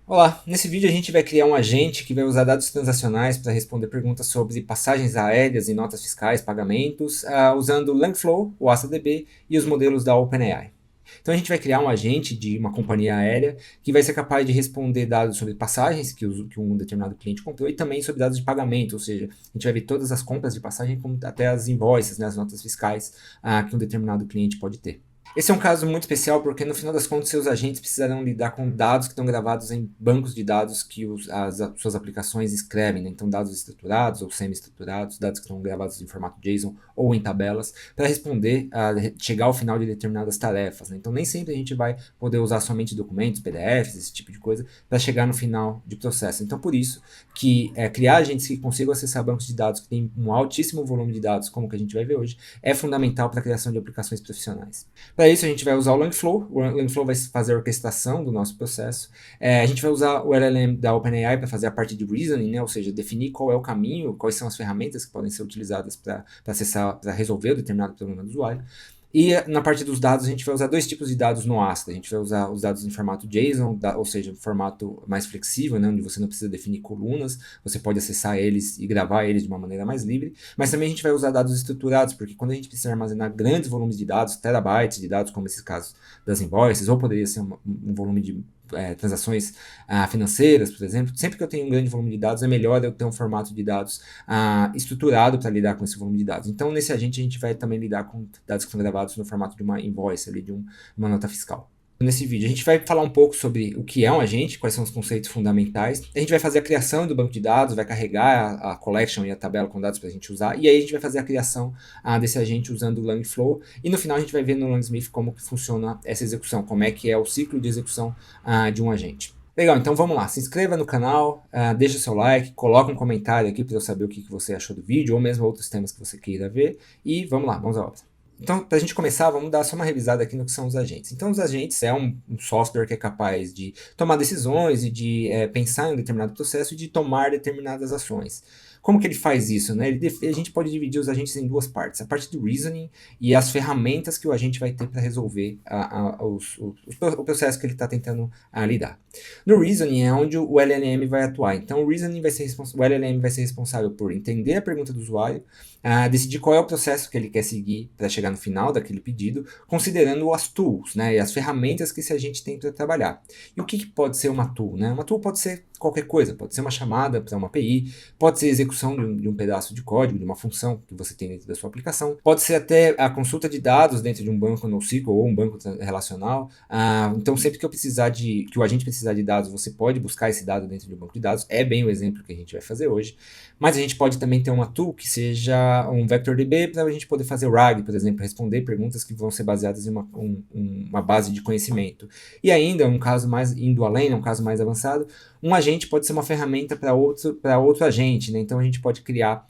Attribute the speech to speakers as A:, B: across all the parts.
A: Olá, nesse vídeo a gente vai criar um agente que vai usar dados transacionais para responder perguntas sobre passagens aéreas e notas fiscais, pagamentos, usando o Langflow, o AstaDB e os modelos da OpenAI. Então a gente vai criar um agente de uma companhia aérea que vai ser capaz de responder dados sobre passagens que um determinado cliente comprou e também sobre dados de pagamento, ou seja, a gente vai ver todas as compras de passagem, como até as invoices, né, as notas fiscais que um determinado cliente pode ter. Esse é um caso muito especial porque, no final das contas, seus agentes precisarão lidar com dados que estão gravados em bancos de dados que as suas aplicações escrevem, né? Então, dados estruturados ou semi-estruturados, dados que estão gravados em formato JSON ou em tabelas, para responder, chegar ao final de determinadas tarefas, né? Então, nem sempre a gente vai poder usar somente documentos, PDFs, esse tipo de coisa, para chegar no final de processo. Então, por isso que criar agentes que consigam acessar bancos de dados que têm um altíssimo volume de dados, como que a gente vai ver hoje, é fundamental para a criação de aplicações profissionais. Para isso, a gente vai usar o Langflow. O Langflow vai fazer a orquestração do nosso processo. A gente vai usar o LLM da OpenAI para fazer a parte de reasoning, né? Ou seja, definir qual é o caminho, quais são as ferramentas que podem ser utilizadas para acessar, para resolver o determinado problema do usuário. E na parte dos dados, a gente vai usar dois tipos de dados no Asta. A gente vai usar os dados em formato JSON, ou seja, formato mais flexível, né, onde você não precisa definir colunas, você pode acessar eles e gravar eles de uma maneira mais livre. Mas também a gente vai usar dados estruturados, porque quando a gente precisa armazenar grandes volumes de dados, terabytes de dados, como esses casos das invoices, ou poderia ser um volume de transações financeiras, por exemplo, sempre que eu tenho um grande volume de dados, é melhor eu ter um formato de dados estruturado para lidar com esse volume de dados. Então, nesse agente, a gente vai também lidar com dados que são gravados no formato de uma invoice, ali, de uma nota fiscal. Nesse vídeo, a gente vai falar um pouco sobre o que é um agente, quais são os conceitos fundamentais. A gente vai fazer a criação do banco de dados, vai carregar a collection e a tabela com dados para a gente usar, e aí a gente vai fazer a criação desse agente usando o Langflow, e no final a gente vai ver no Langsmith como que funciona essa execução, como é que é o ciclo de execução de um agente. Legal, então vamos lá, se inscreva no canal, deixa o seu like, coloca um comentário aqui para eu saber o que você achou do vídeo, ou mesmo outros temas que você queira ver, e vamos lá, vamos à obra. Então, para a gente começar, vamos dar só uma revisada aqui no que são os agentes. Então, os agentes é um software que é capaz de tomar decisões e de pensar em um determinado processo e de tomar determinadas ações. Como que ele faz isso, né? A gente pode dividir os agentes em duas partes. A parte do reasoning e as ferramentas que o agente vai ter para resolver o processo que ele está tentando lidar. No reasoning é onde o LLM vai atuar. Então, o LLM vai ser responsável por entender a pergunta do usuário, decidir qual é o processo que ele quer seguir para chegar no final daquele pedido, considerando as tools, né, e as ferramentas que a gente tem para trabalhar. E o que pode ser uma tool? Né? Uma tool pode ser qualquer coisa, pode ser uma chamada para uma API, pode ser execução de um pedaço de código, de uma função que você tem dentro da sua aplicação, pode ser até a consulta de dados dentro de um banco NoSQL ou um banco relacional. Então, sempre que eu precisar que o agente precisar de dados, você pode buscar esse dado dentro de um banco de dados. É bem o exemplo que a gente vai fazer hoje. Mas a gente pode também ter uma tool que seja um VectorDB para a gente poder fazer RAG, por exemplo, responder perguntas que vão ser baseadas em uma base de conhecimento. E ainda, um caso mais indo além, um caso mais avançado, um agente pode ser uma ferramenta para outro agente, né? Então a gente pode criar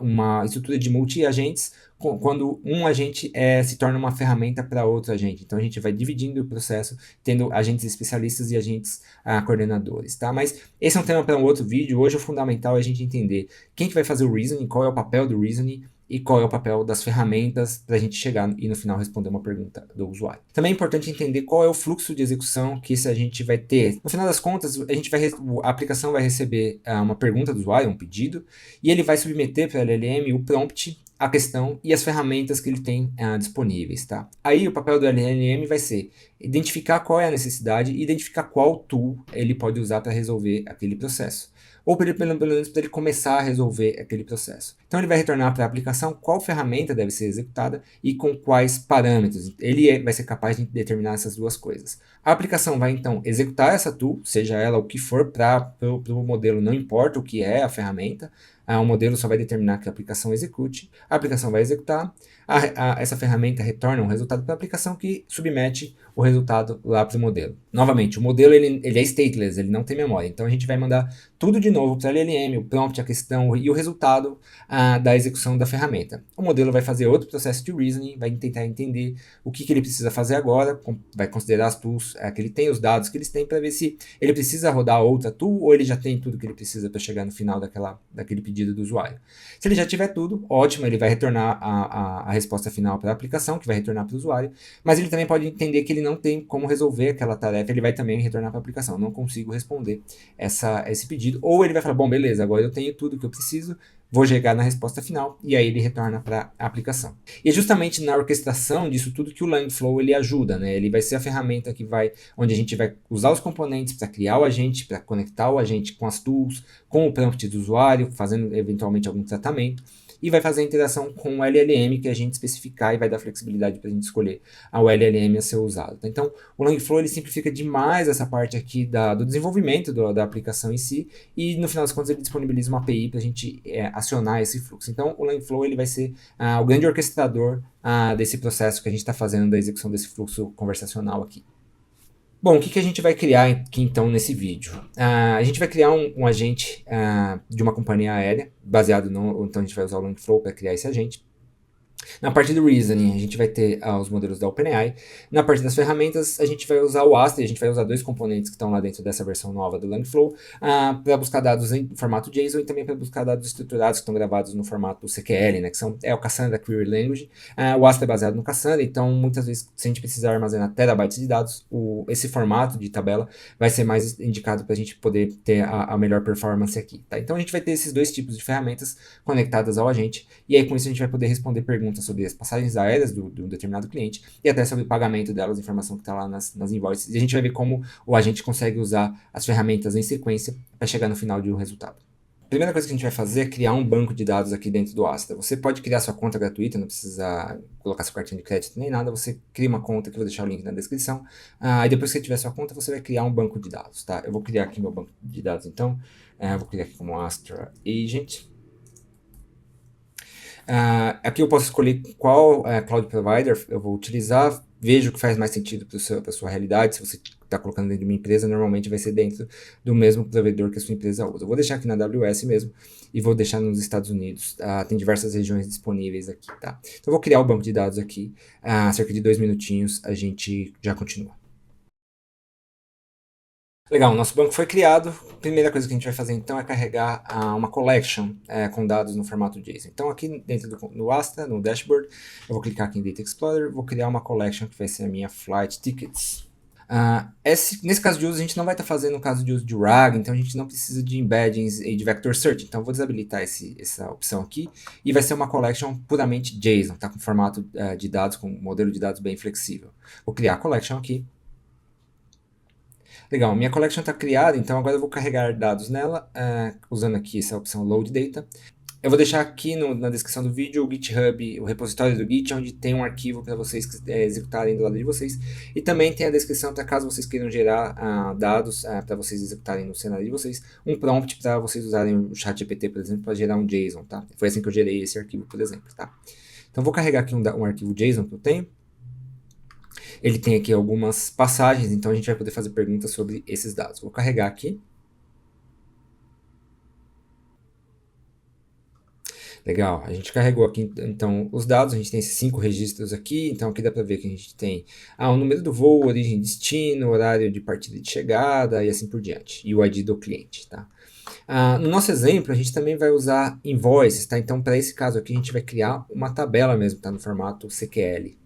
A: uma estrutura de multi-agentes quando um agente se torna uma ferramenta para outro agente. Então a gente vai dividindo o processo, tendo agentes especialistas e agentes coordenadores, tá? Mas esse é um tema para um outro vídeo. Hoje o fundamental é a gente entender quem que vai fazer o reasoning, qual é o papel do reasoning e qual é o papel das ferramentas para a gente chegar e no final responder uma pergunta do usuário. Também é importante entender qual é o fluxo de execução que esse agente vai ter. No final das contas, a aplicação vai receber uma pergunta do usuário, um pedido, e ele vai submeter para a LLM o prompt, a questão e as ferramentas que ele tem disponíveis, tá? Aí o papel do LLM vai ser identificar qual é a necessidade e identificar qual tool ele pode usar para resolver aquele processo. Ou pelo menos para ele começar a resolver aquele processo. Então ele vai retornar para a aplicação qual ferramenta deve ser executada e com quais parâmetros. Ele vai ser capaz de determinar essas duas coisas. A aplicação vai então executar essa tool, seja ela o que for, para o modelo não importa o que é a ferramenta, o modelo só vai determinar que a aplicação execute, a aplicação vai executar, essa ferramenta retorna um resultado para a aplicação que submete o resultado lá para o modelo. Novamente, o modelo ele é stateless, ele não tem memória, então a gente vai mandar tudo de novo para a LLM, o prompt, a questão e o resultado da execução da ferramenta. O modelo vai fazer outro processo de reasoning, vai tentar entender o que ele precisa fazer agora, vai considerar as tools que ele tem, os dados que eles têm, para ver se ele precisa rodar outra tool ou ele já tem tudo que ele precisa para chegar no final daquele pedido do usuário. Se ele já tiver tudo, ótimo, ele vai retornar a resposta final para a aplicação, que vai retornar para o usuário, mas ele também pode entender que ele não tem como resolver aquela tarefa, ele vai também retornar para a aplicação, não consigo responder esse pedido, ou ele vai falar, bom, beleza, agora eu tenho tudo que eu preciso, vou chegar na resposta final, e aí ele retorna para a aplicação. E é justamente na orquestração disso tudo que o Langflow ele ajuda, né? Ele vai ser a ferramenta onde a gente vai usar os componentes para criar o agente, para conectar o agente com as tools, com o prompt do usuário, fazendo eventualmente algum tratamento, e vai fazer a interação com o LLM que a gente especificar e vai dar flexibilidade para a gente escolher o LLM a ser usado. Então, o Langflow ele simplifica demais essa parte aqui do desenvolvimento da aplicação em si, e no final das contas ele disponibiliza uma API para a gente acionar esse fluxo. Então, o Langflow ele vai ser o grande orquestrador desse processo que a gente está fazendo da execução desse fluxo conversacional aqui. Bom, o que a gente vai criar aqui então nesse vídeo? A gente vai criar um agente de uma companhia aérea, baseado então a gente vai usar o Langflow para criar esse agente. Na parte do reasoning, a gente vai ter os modelos da OpenAI. Na parte das ferramentas, a gente vai usar o Astra, a gente vai usar dois componentes que estão lá dentro dessa versão nova do Langflow, para buscar dados em formato JSON e também para buscar dados estruturados que estão gravados no formato CQL, né, que é o Cassandra Query Language. O Astra é baseado no Cassandra, então muitas vezes, se a gente precisar armazenar terabytes de dados, esse formato de tabela vai ser mais indicado para a gente poder ter a melhor performance aqui. Tá? Então a gente vai ter esses dois tipos de ferramentas conectadas ao agente, e aí com isso a gente vai poder responder perguntas sobre as passagens aéreas do determinado cliente e até sobre o pagamento delas, informação que está lá nas invoices. E a gente vai ver como o agente consegue usar as ferramentas em sequência para chegar no final de um resultado. A primeira coisa que a gente vai fazer é criar um banco de dados aqui dentro do Astra. Você pode criar sua conta gratuita, não precisa colocar seu cartão de crédito nem nada, você cria uma conta que eu vou deixar o link na descrição. E depois que você tiver sua conta, você vai criar um banco de dados, tá? Eu vou criar aqui meu banco de dados então, vou criar aqui como Astra Agent. Aqui eu posso escolher qual Cloud Provider eu vou utilizar, vejo o que faz mais sentido para a sua realidade. Se você está colocando dentro de uma empresa, normalmente vai ser dentro do mesmo provedor que a sua empresa usa. Eu vou deixar aqui na AWS mesmo e vou deixar nos Estados Unidos. Tem diversas regiões disponíveis aqui, tá? Então eu vou criar o banco de dados aqui, cerca de 2 minutinhos a gente já continua. Legal, o nosso banco foi criado. A primeira coisa que a gente vai fazer então é carregar uma collection com dados no formato JSON. Então aqui dentro do Astra, no dashboard, eu vou clicar aqui em Data Explorer, vou criar uma collection que vai ser a minha Flight Tickets. Nesse caso de uso a gente não vai estar fazendo o caso de uso de RAG, então a gente não precisa de embeddings e de vector search. Então eu vou desabilitar essa opção aqui e vai ser uma collection puramente JSON, tá? Com formato de dados, com modelo de dados bem flexível. Vou criar a collection aqui. Legal, minha collection está criada, então agora eu vou carregar dados nela, usando aqui essa opção Load Data. Eu vou deixar aqui na descrição do vídeo o GitHub, o repositório do Git, onde tem um arquivo para vocês executarem do lado de vocês. E também tem a descrição para caso vocês queiram gerar dados para vocês executarem no cenário de vocês, um prompt para vocês usarem o ChatGPT, por exemplo, para gerar um JSON, tá? Foi assim que eu gerei esse arquivo, por exemplo, tá? Então vou carregar aqui um arquivo JSON que eu tenho. Ele tem aqui algumas passagens, então a gente vai poder fazer perguntas sobre esses dados. Vou carregar aqui. Legal, a gente carregou aqui então os dados, a gente tem esses 5 registros aqui, então aqui dá para ver que a gente tem o número do voo, origem e destino, horário de partida e de chegada e assim por diante, e o ID do cliente, tá? No nosso exemplo, a gente também vai usar invoices, tá? Então para esse caso aqui a gente vai criar uma tabela mesmo, tá? No formato CQL.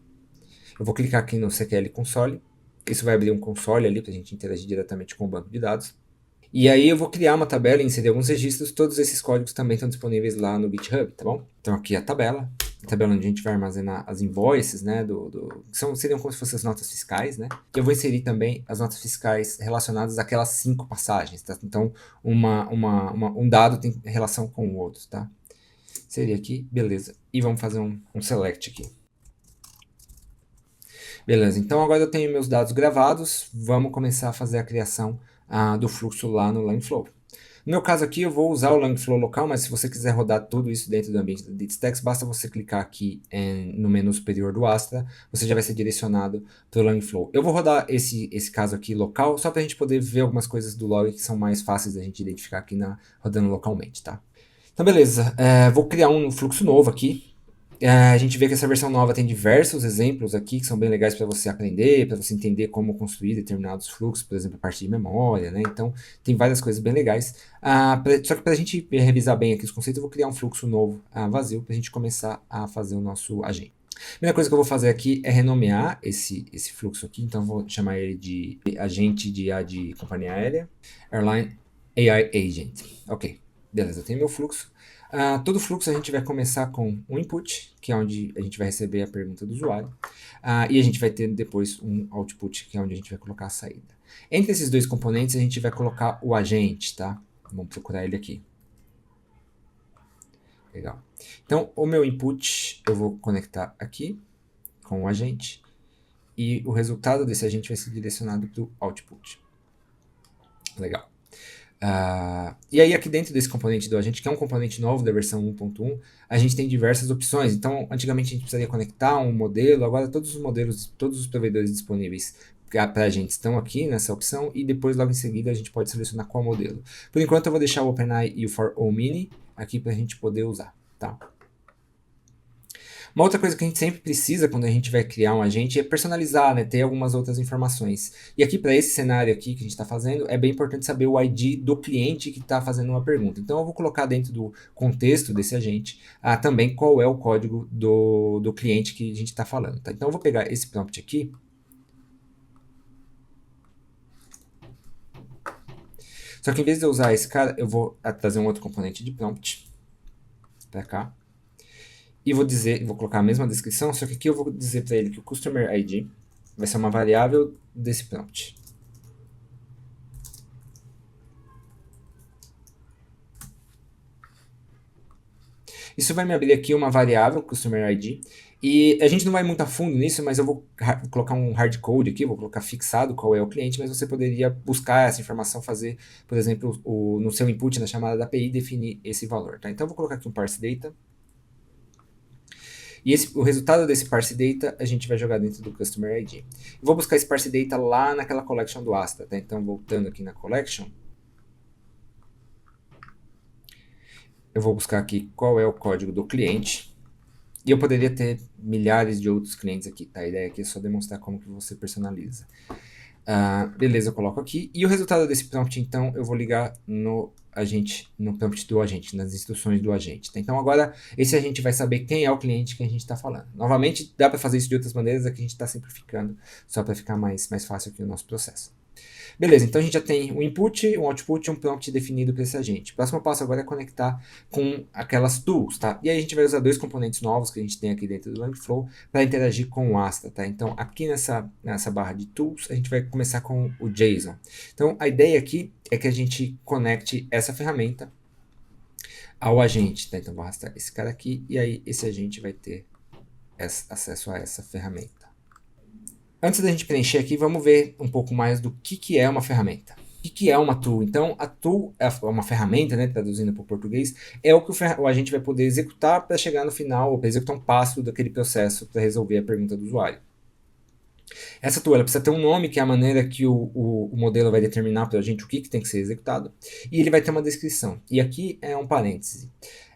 A: Eu vou clicar aqui no CQL Console, isso vai abrir um console ali para a gente interagir diretamente com o banco de dados. E aí eu vou criar uma tabela e inserir alguns registros, todos esses códigos também estão disponíveis lá no GitHub, tá bom? Então aqui a tabela onde a gente vai armazenar as invoices, né, seriam como se fossem as notas fiscais, né? E eu vou inserir também as notas fiscais relacionadas àquelas 5 passagens, tá? Então um dado tem relação com o outro, tá? Seria aqui, beleza. E vamos fazer um select aqui. Beleza, então agora eu tenho meus dados gravados, vamos começar a fazer a criação do fluxo lá no Langflow. No meu caso aqui eu vou usar o Langflow local, mas se você quiser rodar tudo isso dentro do ambiente da DataStax, basta você clicar aqui no menu superior do Astra, você já vai ser direcionado para o Langflow. Eu vou rodar esse caso aqui local, só para a gente poder ver algumas coisas do log que são mais fáceis da gente identificar aqui rodando localmente, tá? Então beleza, vou criar um fluxo novo aqui. A gente vê que essa versão nova tem diversos exemplos aqui que são bem legais para você aprender, para você entender como construir determinados fluxos, por exemplo, a partir de memória, né? Então, tem várias coisas bem legais. Só que para a gente revisar bem aqui os conceitos, eu vou criar um fluxo novo, vazio, para a gente começar a fazer o nosso agente. A primeira coisa que eu vou fazer aqui é renomear esse fluxo aqui, então eu vou chamar ele de agente de IA de companhia aérea, Airline AI Agent. Ok, beleza, eu tenho meu fluxo. Todo fluxo a gente vai começar com um input, que é onde a gente vai receber a pergunta do usuário, e a gente vai ter depois um output, que é onde a gente vai colocar a saída. Entre esses dois componentes a gente vai colocar o agente, tá? Vamos procurar ele aqui. Legal. Então, o meu input eu vou conectar aqui com o agente e o resultado desse agente vai ser direcionado para o output. Legal. E aí aqui dentro desse componente do agente, que é um componente novo da versão 1.1, a gente tem diversas opções. Então, antigamente a gente precisaria conectar um modelo, agora todos os modelos, todos os provedores disponíveis para a gente estão aqui nessa opção e depois logo em seguida a gente pode selecionar qual modelo. Por enquanto eu vou deixar o OpenAI e o For All Mini aqui para a gente poder usar, tá? Uma outra coisa que a gente sempre precisa quando a gente vai criar um agente é personalizar, né, ter algumas outras informações. E aqui para esse cenário aqui que a gente está fazendo, é bem importante saber o ID do cliente que está fazendo uma pergunta. Então eu vou colocar dentro do contexto desse agente também qual é o código do cliente que a gente está falando. Tá? Então eu vou pegar esse prompt aqui. Só que em vez de eu usar esse cara, eu vou trazer um outro componente de prompt para cá. E vou colocar a mesma descrição, só que aqui eu vou dizer para ele que o Customer ID vai ser uma variável desse prompt. Isso vai me abrir aqui uma variável, Customer ID, e a gente não vai muito a fundo nisso, mas eu vou colocar um hardcode aqui, vou colocar fixado qual é o cliente, mas você poderia buscar essa informação, fazer, por exemplo, no seu input, na chamada da API, definir esse valor. Tá? Então eu vou colocar aqui um parse data, e o resultado desse parse data a gente vai jogar dentro do Customer ID. Eu vou buscar esse parse data lá naquela collection do Astra, tá? Então voltando aqui na collection, eu vou buscar aqui qual é o código do cliente. E eu poderia ter milhares de outros clientes aqui, tá? A ideia aqui é só demonstrar como que você personaliza. Beleza, eu coloco aqui. E o resultado desse prompt, então, eu vou ligar no prompt do agente, nas instruções do agente. Tá? Então, agora, esse agente vai saber quem é o cliente que a gente está falando. Novamente, dá para fazer isso de outras maneiras, aqui a gente está simplificando, só para ficar mais fácil aqui o nosso processo. Beleza, então a gente já tem um input, um output e um prompt definido para esse agente. O próximo passo agora é conectar com aquelas tools, tá? E aí a gente vai usar dois componentes novos que a gente tem aqui dentro do Langflow para interagir com o Astra, tá? Então aqui nessa barra de tools a gente vai começar com o JSON. Então a ideia aqui é que a gente conecte essa ferramenta ao agente, tá? Então vou arrastar esse cara aqui e aí esse agente vai ter acesso a essa ferramenta. Antes da gente preencher aqui, vamos ver um pouco mais do que é uma ferramenta. O que é uma tool? Então, a tool é uma ferramenta, né, traduzindo para o português, é o que o agente vai poder executar para chegar no final, ou para executar um passo daquele processo para resolver a pergunta do usuário. Essa tool ela precisa ter um nome, que é a maneira que o modelo vai determinar para a gente o que tem que ser executado, e ele vai ter uma descrição. E aqui é um parêntese.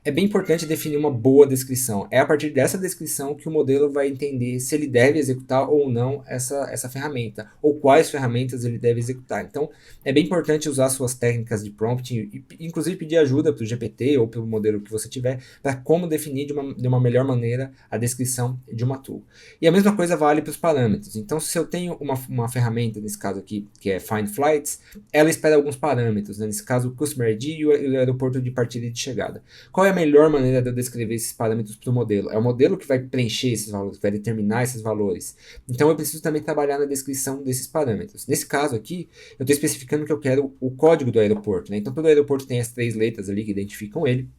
A: É bem importante definir uma boa descrição. É a partir dessa descrição que o modelo vai entender se ele deve executar ou não essa ferramenta, ou quais ferramentas ele deve executar. Então, é bem importante usar suas técnicas de prompt, e inclusive pedir ajuda para o GPT ou pelo modelo que você tiver, para como definir de uma melhor maneira a descrição de uma tool. E a mesma coisa vale para os parâmetros. Então, se eu tenho uma ferramenta, nesse caso aqui, que é Find Flights, ela espera alguns parâmetros, né? Nesse caso o Customer ID e o aeroporto de partida e de chegada. Qual é a melhor maneira de eu descrever esses parâmetros para o modelo? É o modelo que vai preencher esses valores, que vai determinar esses valores. Então eu preciso também trabalhar na descrição desses parâmetros. Nesse caso aqui, eu estou especificando que eu quero o código do aeroporto, né? Então todo aeroporto tem as 3 letras ali que identificam ele.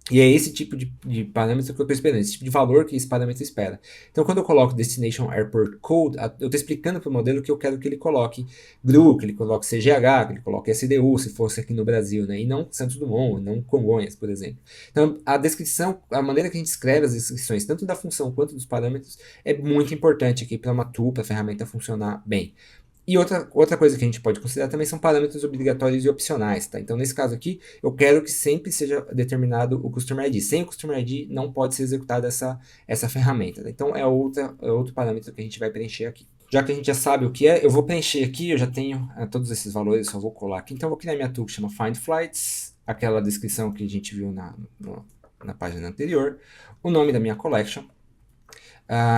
A: E é esse tipo de parâmetro que eu estou esperando, esse tipo de valor que esse parâmetro espera. Então, quando eu coloco Destination Airport Code, eu estou explicando para o modelo que eu quero que ele coloque GRU, que ele coloque CGH, que ele coloque SDU, se fosse aqui no Brasil, né? E não Santos Dumont, não Congonhas, por exemplo. Então, a descrição, a maneira que a gente escreve as descrições, tanto da função quanto dos parâmetros, é muito importante aqui para uma tool, para a ferramenta funcionar bem. E outra coisa que a gente pode considerar também são parâmetros obrigatórios e opcionais, tá? Então, nesse caso aqui, eu quero que sempre seja determinado o Customer ID. Sem o Customer ID, não pode ser executada essa ferramenta, tá? Então, é outro parâmetro que a gente vai preencher aqui. Já que a gente já sabe o que é, eu vou preencher aqui, eu já tenho todos esses valores, só vou colar aqui. Então, eu vou criar minha tool que chama Find Flights, aquela descrição que a gente viu na página anterior, o nome da minha collection,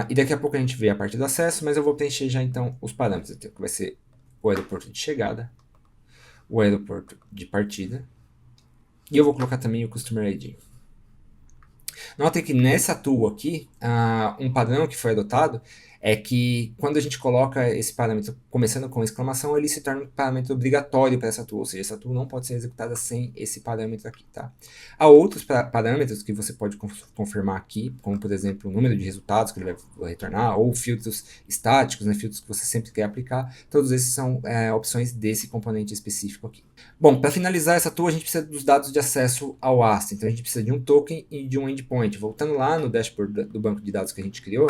A: E daqui a pouco a gente vê a parte do acesso, mas eu vou preencher já então os parâmetros aqui, que vai ser o aeroporto de chegada, o aeroporto de partida, e eu vou colocar também o Customer ID. Notem que nessa tool aqui, um padrão que foi adotado é que quando a gente coloca esse parâmetro começando com exclamação, ele se torna um parâmetro obrigatório para essa tool, ou seja, essa tool não pode ser executada sem esse parâmetro aqui, tá? Há outros parâmetros que você pode confirmar aqui, como por exemplo o número de resultados que ele vai retornar, ou filtros estáticos, né, filtros que você sempre quer aplicar, todos esses são opções desse componente específico aqui. Bom, para finalizar essa tool, a gente precisa dos dados de acesso ao Astra. Então, a gente precisa de um token e de um endpoint. Voltando lá no dashboard do banco de dados que a gente criou,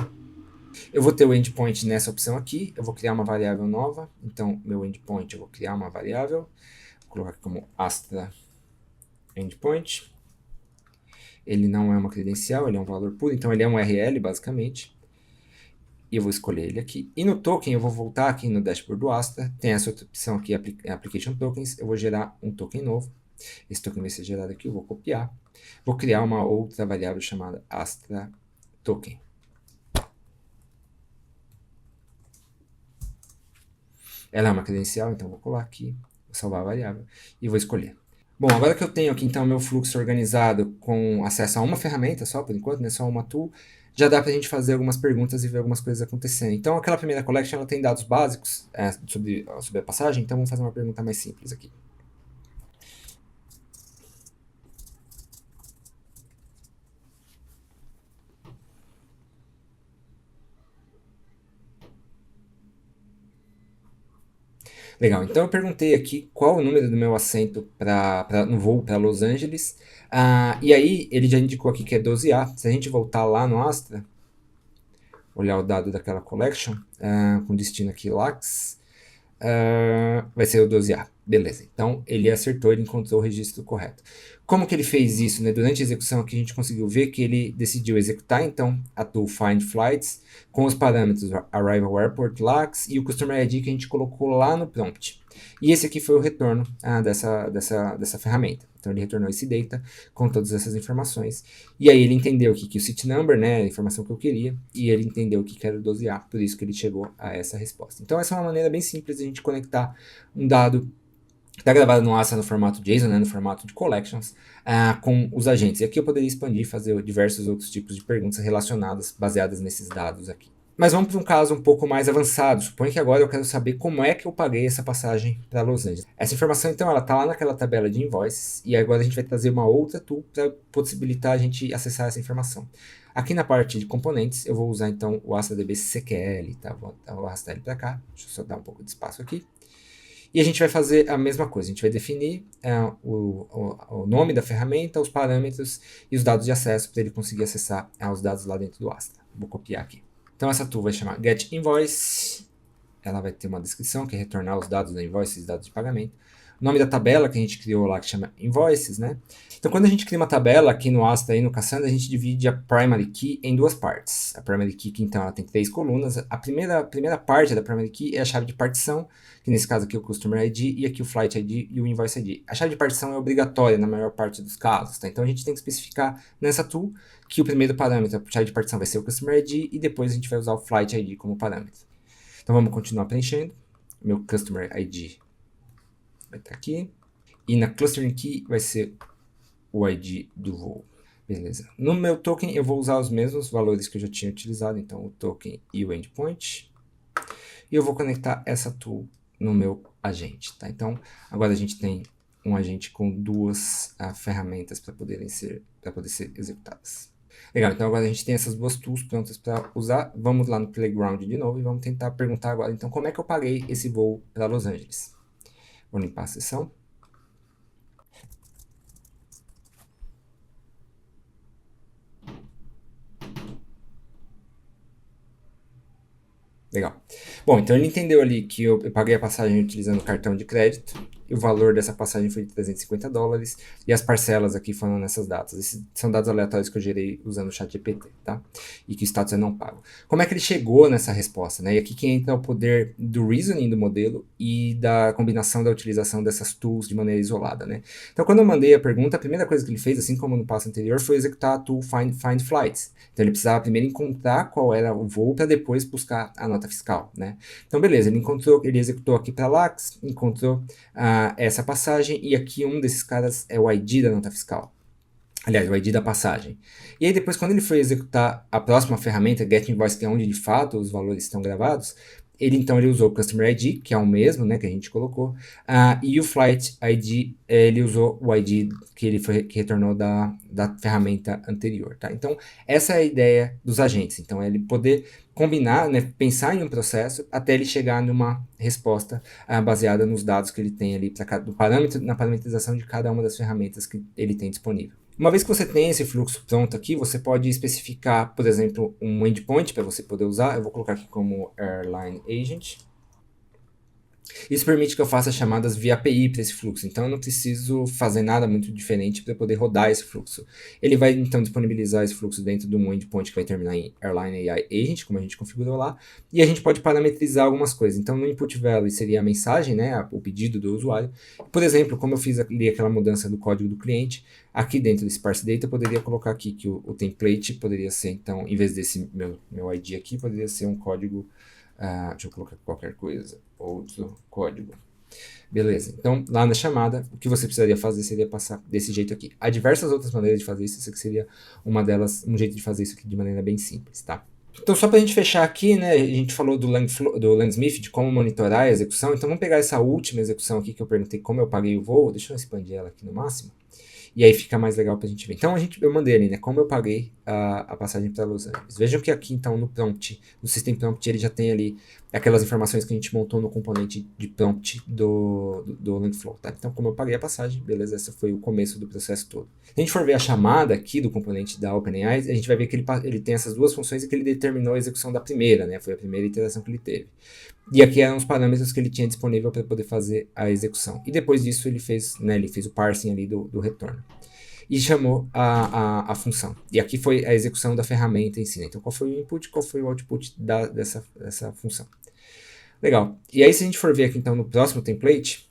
A: eu vou ter o endpoint nessa opção aqui. Eu vou criar uma variável nova. Então, meu endpoint, eu vou criar uma variável. Vou colocar aqui como Astra endpoint. Ele não é uma credencial, ele é um valor puro. Então, ele é um URL, basicamente. E eu vou escolher ele aqui. E no token, eu vou voltar aqui no dashboard do Astra. Tem essa outra opção aqui, Application Tokens. Eu vou gerar um token novo. Esse token vai ser gerado aqui, eu vou copiar. Vou criar uma outra variável chamada Astra Token. Ela é uma credencial, então eu vou colar aqui, vou salvar a variável e vou escolher. Bom, agora que eu tenho aqui então meu fluxo organizado com acesso a uma ferramenta só, por enquanto, né, só uma tool, já dá para a gente fazer algumas perguntas e ver algumas coisas acontecendo. Então, aquela primeira collection ela tem dados básicos sobre a passagem, então vamos fazer uma pergunta mais simples aqui. Legal, então eu perguntei aqui qual o número do meu assento no voo para Los Angeles, e aí ele já indicou aqui que é 12A. Se a gente voltar lá no Astra, olhar o dado daquela collection, com destino aqui LAX, vai ser o 12A. Beleza, então ele acertou, ele encontrou o registro correto. Como que ele fez isso, né? Durante a execução aqui a gente conseguiu ver que ele decidiu executar então a tool Find Flights com os parâmetros Arrival Airport LAX e o Customer ID que a gente colocou lá no prompt. E esse aqui foi o retorno dessa ferramenta. Então ele retornou esse data com todas essas informações. E aí ele entendeu que o seat number, né, a informação que eu queria, e ele entendeu que era o 12A, por isso que ele chegou a essa resposta. Então essa é uma maneira bem simples de a gente conectar um dado que está gravado no Astra no formato JSON, né, no formato de collections, com os agentes. E aqui eu poderia expandir e fazer diversos outros tipos de perguntas relacionadas, baseadas nesses dados aqui. Mas vamos para um caso um pouco mais avançado. Suponha que agora eu quero saber como é que eu paguei essa passagem para Los Angeles. Essa informação, então, ela está lá naquela tabela de invoices, e agora a gente vai trazer uma outra tool para possibilitar a gente acessar essa informação. Aqui na parte de componentes, eu vou usar, então, o AstraDB CQL, tá? Vou arrastar ele para cá. Deixa eu só dar um pouco de espaço aqui. E a gente vai fazer a mesma coisa, a gente vai definir o nome da ferramenta, os parâmetros e os dados de acesso para ele conseguir acessar os dados lá dentro do Astra. Vou copiar aqui. Então essa tool vai chamar getInvoice, ela vai ter uma descrição que é retornar os dados da invoice e os dados de pagamento. O nome da tabela que a gente criou lá, que chama Invoices, né? Então, quando a gente cria uma tabela aqui no Astra e no Cassandra, a gente divide a primary key em duas partes. A primary key, que então, ela tem 3 colunas. A primeira parte da primary key é a chave de partição, que nesse caso aqui é o Customer ID, e aqui o Flight ID e o Invoice ID. A chave de partição é obrigatória na maior parte dos casos, tá? Então, a gente tem que especificar nessa tool que o primeiro parâmetro, a chave de partição, vai ser o Customer ID, e depois a gente vai usar o Flight ID como parâmetro. Então, vamos continuar preenchendo. Meu Customer ID vai estar aqui. E na Clustering Key vai ser o ID do voo. Beleza. No meu token eu vou usar os mesmos valores que eu já tinha utilizado, então o token e o endpoint. E eu vou conectar essa tool no meu agente, tá? Então, agora a gente tem um agente com duas ferramentas para poder ser executadas. Legal, então agora a gente tem essas duas tools prontas para usar. Vamos lá no Playground de novo e vamos tentar perguntar agora, então, como é que eu paguei esse voo para Los Angeles? Vou limpar a sessão. Legal. Bom, então ele entendeu ali que eu paguei a passagem utilizando o cartão de crédito. e o valor dessa passagem foi de $350, e as parcelas aqui foram nessas datas. Esses são dados aleatórios que eu gerei usando o ChatGPT, tá? E que o status é não pago. Como é que ele chegou nessa resposta, né? E aqui que entra o poder do reasoning do modelo e da combinação da utilização dessas tools de maneira isolada, né? Então, quando eu mandei a pergunta, a primeira coisa que ele fez, assim como no passo anterior, foi executar a tool Find Flights. Então, ele precisava primeiro encontrar qual era o voo para depois buscar a nota fiscal, né? Então, beleza, ele executou aqui para LAX, encontrou essa passagem, e aqui um desses caras é o ID da nota fiscal. Aliás, o ID da passagem. E aí depois, quando ele foi executar a próxima ferramenta, Get Invoice, que é onde de fato os valores estão gravados, ele usou o Customer ID, que é o mesmo, né, que a gente colocou, e o Flight ID, ele usou o ID que retornou da ferramenta anterior, tá? Então, essa é a ideia dos agentes. Então, é ele poder combinar, né, pensar em um processo até ele chegar numa resposta baseada nos dados que ele tem ali na parametrização de cada uma das ferramentas que ele tem disponível. Uma vez que você tem esse fluxo pronto aqui, você pode especificar, por exemplo, um endpoint para você poder usar. Eu vou colocar aqui como Airline Agent. Isso permite que eu faça chamadas via API para esse fluxo, então eu não preciso fazer nada muito diferente para poder rodar esse fluxo. Ele vai então disponibilizar esse fluxo dentro de um endpoint que vai terminar em Airline AI Agent, como a gente configurou lá, e a gente pode parametrizar algumas coisas. Então no input value seria a mensagem, né, o pedido do usuário. Por exemplo, como eu fiz ali aquela mudança do código do cliente, aqui dentro desse parse data eu poderia colocar aqui que o template poderia ser, então, em vez desse meu ID aqui, poderia ser um código. Deixa eu colocar qualquer coisa, outro código. Beleza, então lá na chamada, o que você precisaria fazer seria passar desse jeito aqui. Há diversas outras maneiras de fazer isso, essa aqui seria uma delas, um jeito de fazer isso aqui de maneira bem simples, tá? Então só para a gente fechar aqui, né, a gente falou do Langsmith, de como monitorar a execução, então vamos pegar essa última execução aqui que eu perguntei como eu paguei o voo, deixa eu expandir ela aqui no máximo. E aí fica mais legal pra gente ver. Então eu mandei ali, né, como eu paguei a passagem para Los Angeles. Vejam que aqui então no prompt, no System Prompt, ele já tem ali aquelas informações que a gente montou no componente de prompt do Langflow, tá? Então como eu paguei a passagem, beleza, esse foi o começo do processo todo. Se a gente for ver a chamada aqui do componente da OpenAI, a gente vai ver que ele tem essas duas funções e que ele determinou a execução da primeira, né, foi a primeira iteração que ele teve. E aqui eram os parâmetros que ele tinha disponível para poder fazer a execução. E depois disso ele fez o parsing ali do retorno. E chamou a função. E aqui foi a execução da ferramenta em si, né? Então qual foi o input, qual foi o output dessa função. Legal. E aí se a gente for ver aqui então no próximo template,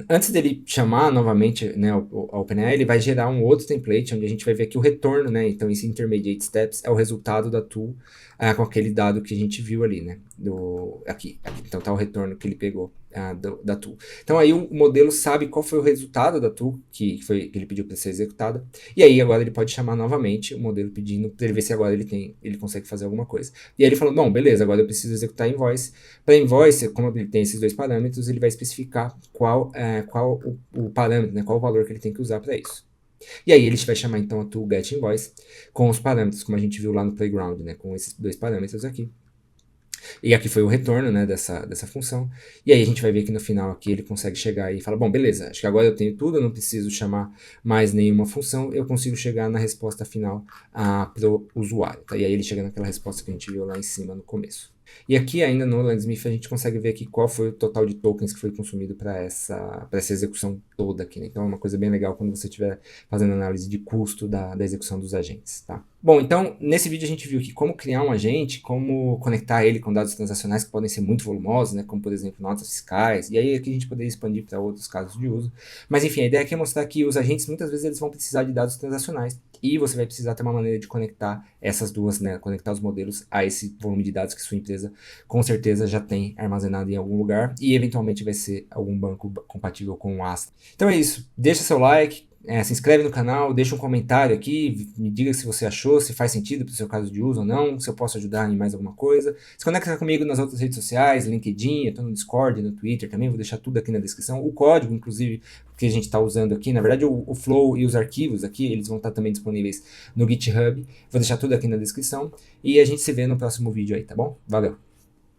A: antes dele chamar novamente, né, a OpenAI, ele vai gerar um outro template onde a gente vai ver aqui o retorno, né? Então esse intermediate steps é o resultado da tool com aquele dado que a gente viu ali, né? Aqui. Então tá o retorno que ele pegou da tool. Então aí o modelo sabe qual foi o resultado da tool que ele pediu para ser executada. E aí agora ele pode chamar novamente o modelo pedindo para ele ver se agora ele consegue fazer alguma coisa. E aí ele falou, bom, beleza, agora eu preciso executar a invoice. Para invoice, como ele tem esses dois parâmetros, ele vai especificar qual o parâmetro, né, qual o valor que ele tem que usar para isso. E aí ele vai chamar então a tool getInvoice com os parâmetros, como a gente viu lá no playground, né, com esses dois parâmetros aqui. E aqui foi o retorno, né, dessa função. E aí a gente vai ver que no final aqui ele consegue chegar e fala, bom, beleza, acho que agora eu tenho tudo, eu não preciso chamar mais nenhuma função, eu consigo chegar na resposta final para o usuário. Tá? E aí ele chega naquela resposta que a gente viu lá em cima no começo. E aqui ainda no Langsmith a gente consegue ver aqui qual foi o total de tokens que foi consumido para essa execução toda aqui, né? Então é uma coisa bem legal quando você estiver fazendo análise de custo da execução dos agentes, tá? Bom, então nesse vídeo a gente viu aqui como criar um agente, como conectar ele com dados transacionais que podem ser muito volumosos, né? Como por exemplo notas fiscais, e aí aqui a gente poderia expandir para outros casos de uso. Mas enfim, a ideia aqui é mostrar que os agentes muitas vezes eles vão precisar de dados transacionais e você vai precisar ter uma maneira de conectar essas duas, né? Conectar os modelos a esse volume de dados que sua empresa com certeza já tem armazenado em algum lugar e eventualmente vai ser algum banco compatível com o Astra. Então é isso, deixa seu like, se inscreve no canal, deixa um comentário aqui, me diga se você achou, se faz sentido para o seu caso de uso ou não, se eu posso ajudar em mais alguma coisa. Se conecta comigo nas outras redes sociais, LinkedIn, eu estou no Discord, no Twitter também, vou deixar tudo aqui na descrição. O código, inclusive, que a gente está usando aqui, na verdade o Flow e os arquivos aqui, eles vão estar também disponíveis no GitHub. Vou deixar tudo aqui na descrição e a gente se vê no próximo vídeo aí, tá bom? Valeu!